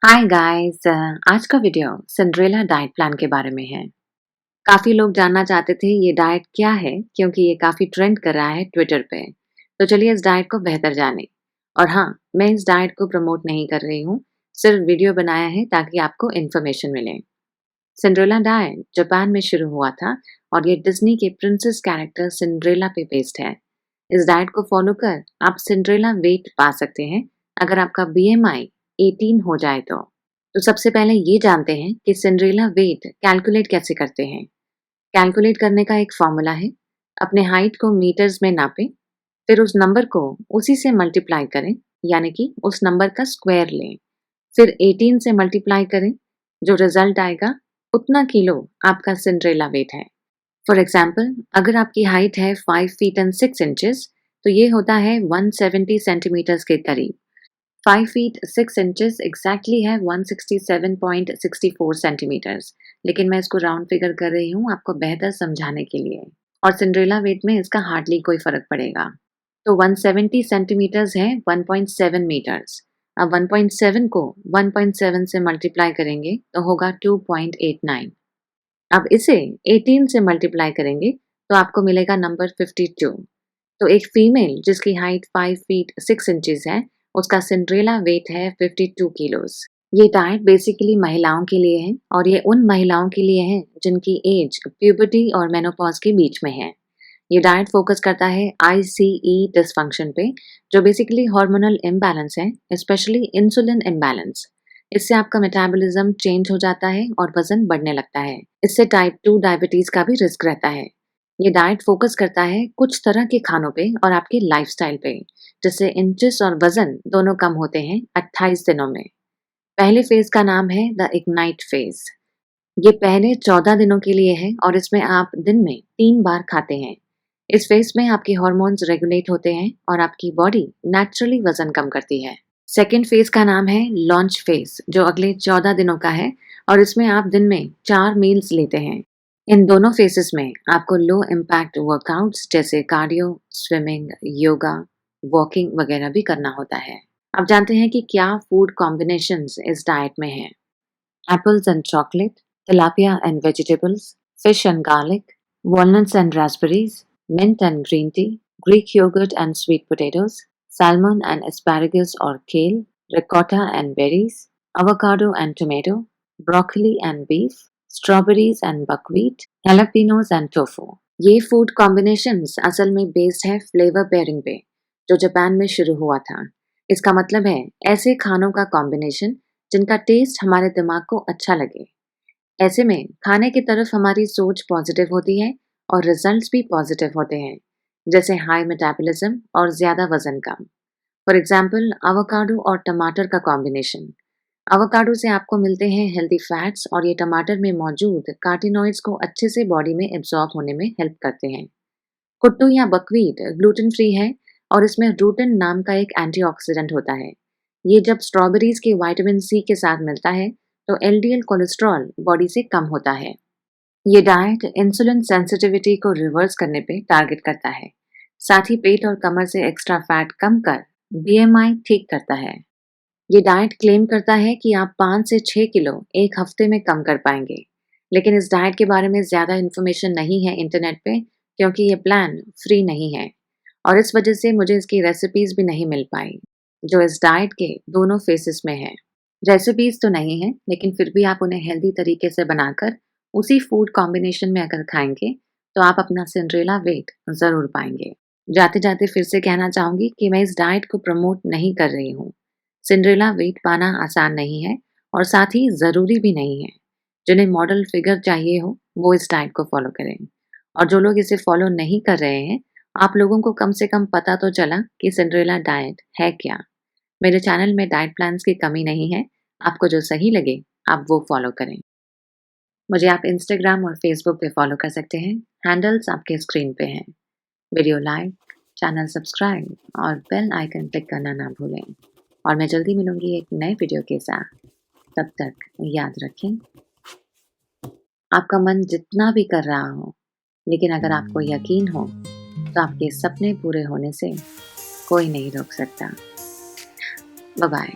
Hi guys. आज का video Cinderella diet plan के बारे में है। काफी लोग जानना चाहते थे ये डाइट क्या है, क्योंकि ये काफी ट्रेंड कर रहा है ट्विटर पे। तो चलिए इस डाइट को बेहतर जाने। और हाँ, मैं इस डाइट को प्रमोट नहीं कर रही हूँ, सिर्फ वीडियो बनाया है ताकि आपको इन्फॉर्मेशन मिले। सिंड्रेला डाइट जापान में शुरू हुआ था और ये डिज्नी के प्रिंसेस कैरेक्टर सिंड्रेला पे बेस्ड है। इस डाइट को फॉलो कर आप सिंड्रेला वेट पा सकते हैं अगर आपका बीएमआई 18 हो जाए तो सबसे पहले ये जानते हैं कि सिंड्रेला वेट कैलकुलेट कैसे करते हैं। कैलकुलेट करने का एक फॉर्मूला है। अपने हाइट को मीटर्स में नापें, फिर उस नंबर को उसी से मल्टीप्लाई करें, यानी कि उस नंबर का स्क्वायर लें। फिर 18 से मल्टीप्लाई करें, जो रिजल्ट आएगा उतना किलो आपका सिंड्रेला वेट है। फॉर एग्जाम्पल, अगर आपकी हाइट है 5 फीट एंड 6 इंचेस, तो ये होता है 170 सेंटीमीटर्स के करीब। 5 फीट 6 इंचेस एग्जैक्टली है 167.64 सेंटीमीटर्स, लेकिन मैं इसको राउंड फिगर कर रही हूँ आपको बेहतर समझाने के लिए। और सिंड्रेला वेट में इसका हार्डली कोई फर्क पड़ेगा। तो 170 सेंटीमीटर्स है 1.7 मीटर्स। अब 1.7 को 1.7 से मल्टीप्लाई करेंगे तो होगा 2.89। अब इसे 18 से मल्टीप्लाई करेंगे तो आपको मिलेगा नंबर 52। तो एक फीमेल जिसकी हाइट 5 फीट 6 इंचेस है, उसका सिंड्रेला वेट है 52 किलोस। ये डाइट बेसिकली महिलाओं के लिए है और ये उन महिलाओं के लिए है जिनकी एज प्यूबर्टी और मेनोपॉज के बीच में है। ये डाइट फोकस करता है आईसीई डिसफंक्शन पे, जो बेसिकली हार्मोनल इम्बैलेंस है, स्पेशली इंसुलिन इम्बैलेंस। इससे आपका मेटाबॉलिज्म चेंज हो जाता है और वजन बढ़ने लगता है। इससे टाइप 2 डायबिटीज का भी रिस्क रहता है। ये डाइट फोकस करता है कुछ तरह के खानों पे और आपके लाइफस्टाइल पे, जिससे इंचेस और वजन दोनों कम होते हैं 28 दिनों में। पहले फेज का नाम है द इग्नाइट फेज। ये पहले 14 दिनों के लिए है और इसमें आप दिन में 3 बार खाते हैं। इस फेज में आपके हॉर्मोन्स रेगुलेट होते हैं और आपकी बॉडी नेचुरली वजन कम करती है। सेकेंड फेज का नाम है लॉन्च फेज, जो अगले 14 दिनों का है और इसमें आप दिन में 4 मील्स लेते हैं। इन दोनों फेसेस में आपको लो इम्पैक्ट वर्कआउट्स जैसे कार्डियो, स्विमिंग, योगा, वॉकिंग वगैरह भी करना होता है। अब जानते हैं कि क्या फूड कॉम्बिनेशंस इस डाइट में हैं। Apples and chocolate, tilapia and vegetables, fish and garlic, walnuts and raspberries, mint and green tea, Greek yogurt and sweet potatoes, salmon and asparagus or kale, ricotta and berries, avocado and tomato, broccoli and beef, strawberries and buckwheat, jalapenos and tofu। ये food combinations असल में based है flavour pairing पे, जो Japan में शुरू हुआ था। इसका मतलब है ऐसे खानों का कॉम्बिनेशन जिनका टेस्ट हमारे दिमाग को अच्छा लगे। ऐसे में खाने की तरफ हमारी सोच पॉजिटिव होती है और रिजल्ट्स भी पॉजिटिव होते हैं, जैसे हाई मेटाबॉलिज्म और ज्यादा वजन कम। फॉर एग्जाम्पल, एवोकाडो और टमाटर का कॉम्बिनेशन। एवोकाडो से आपको मिलते हैं हेल्दी फैट्स और ये टमाटर में मौजूद कार्टिनॉइड्स को अच्छे से बॉडी में एब्जॉर्ब होने में हेल्प करते हैं। कुट्टू या बकव्हीट ग्लूटेन फ्री है और इसमें रूटिन नाम का एक एंटीऑक्सीडेंट होता है। ये जब स्ट्रॉबेरीज के विटामिन सी के साथ मिलता है तो एलडीएल कोलेस्ट्रॉल बॉडी से कम होता है। ये डाइट इंसुलिन सेंसिटिविटी को रिवर्स करने पे टारगेट करता है, साथ ही पेट और कमर से एक्स्ट्रा फैट कम कर बीएमआई ठीक करता है। ये डाइट क्लेम करता है कि आप 5 से 6 किलो एक हफ्ते में कम कर पाएंगे, लेकिन इस डाइट के बारे में ज़्यादा इन्फॉर्मेशन नहीं है इंटरनेट पे, क्योंकि ये प्लान फ्री नहीं है और इस वजह से मुझे इसकी रेसिपीज भी नहीं मिल पाई, जो इस डाइट के दोनों फेसेस में है। रेसिपीज तो नहीं है, लेकिन फिर भी आप उन्हें हेल्दी तरीके से बनाकर उसी फूड कॉम्बिनेशन में अगर खाएंगे तो आप अपना सिंड्रेला वेट ज़रूर पाएंगे। जाते जाते फिर से कहना चाहूँगी कि मैं इस डाइट को प्रमोट नहीं कर रही हूँ। सिंड्रेला वेट पाना आसान नहीं है और साथ ही ज़रूरी भी नहीं है। जिन्हें मॉडल फिगर चाहिए हो वो इस डाइट को फॉलो करें, और जो लोग इसे फॉलो नहीं कर रहे हैं, आप लोगों को कम से कम पता तो चला कि सिंड्रेला डाइट है क्या। मेरे चैनल में डाइट प्लान्स की कमी नहीं है, आपको जो सही लगे आप वो फॉलो करें। मुझे आप इंस्टाग्राम और फेसबुक पे फॉलो कर सकते हैं, हैंडल्स आपके स्क्रीन पे हैं। वीडियो लाइक, चैनल सब्सक्राइब और बेल आइकन क्लिक करना ना भूलें। और मैं जल्दी मिलूंगी एक नए वीडियो के साथ। तब तक याद रखें, आपका मन जितना भी कर रहा हो, लेकिन अगर आपको यकीन हो तो आपके सपने पूरे होने से कोई नहीं रोक सकता। Bye bye.